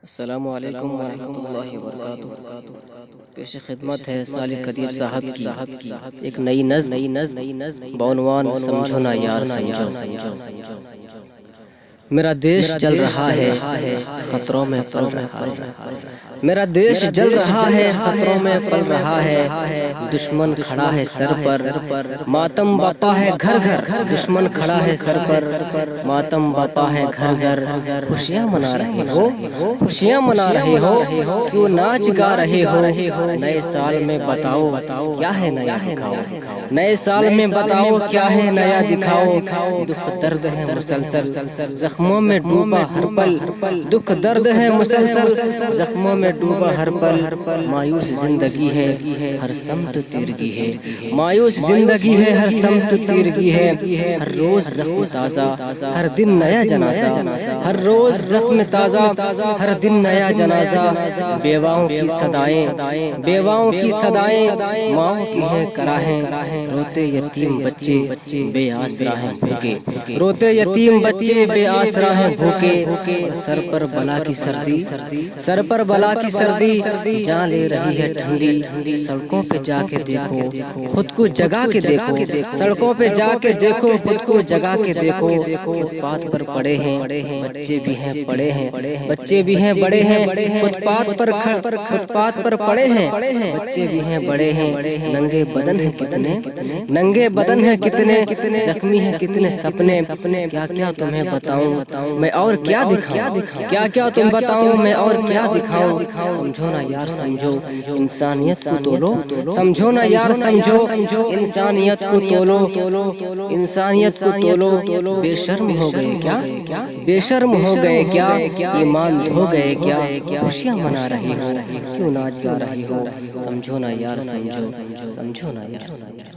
السلام علیکم ورحمۃ اللہ وبرکاتہ۔ پیش خدمت ہے صالح قدیر صاحب کی ایک نئی نظم بعنوان سمجھو نا یار سمجھو۔ میرا دیش جل رہا ہے خطروں میں پل رہا ہے، میرا دیش جل رہا ہے خطروں میں پل رہا ہے، دشمن کھڑا ہے سر پر ماتم باپا ہے گھر گھر، دشمن کھڑا ہے سر پر ماتم باپا ہے گھر گھر۔ خوشیاں منا رہے ہو، خوشیاں منا رہے ہو، کیوں ناچ گا رہے ہو؟ نئے سال میں بتاؤ کیا ہے نیا دکھاؤ، نئے سال میں بتاؤ کیا ہے نیا دکھاؤ۔ دکھ درد ہے مسلسل زخموں میں ڈوبا ہر پل، دکھ درد ہے مسلسل زخموں میں ڈوبا ہر پل۔ مایوس زندگی ہے ہر سمت تیرگی ہے، مایوس زندگی ہے ہر سمت تیرگی ہے۔ ہر روز زخم تازہ ہر دن نیا جنازہ، ہر روز زخم تازہ ہر دن نیا جنازہ۔ بیواؤں کی صدائیں، بیواؤں کی صدائیں، ماؤں کی ہیں کراہیں، روتے یتیم بچے بے آسرا ہیں بھوکے، روتے یتیم بچے بے آسرا ہیں بھوکے۔ سر پر بلا کی سردی، سر پر بلا کی سردی جان لے رہی ہے ٹھنڈی۔ سڑکوں پہ جا کے دیکھو خود کو جگا کے دیکھو، سڑکوں پہ جا کے دیکھو خود کو جگا کے دیکھو۔ فٹ پاتھ پر پڑے ہیں بچے بھی ہیں پڑے ہیں، بچے بھی ہیں بڑے ہیں، فٹ پاتھ پر پڑے ہیں بچے بھی ہیں بڑے ہیں۔ ننگے بدن ہیں کتنے، ننگے بدن ہیں کتنے، زخمی ہیں کتنے سپنے۔ کیا کیا تمہیں بتاؤں میں اور کیا دکھاؤں، کیا کیا تم بتاؤں میں اور کیا دکھاؤں۔ سمجھو نا یار سمجھو، انسانیت کو تولو، سمجھو نا یار سمجھو، انسانیت کو تولو، انسانیت کو تولو۔ بے شرم ہو گئے کیا، بے شرم ہو گئے کیا، ایمان دھو گئے کیا، خوشیاں منا رہی ہو، کیوں ناچ گا رہی ہو۔ سمجھو نا یار سمجھو، سمجھو نا یار سمجھو۔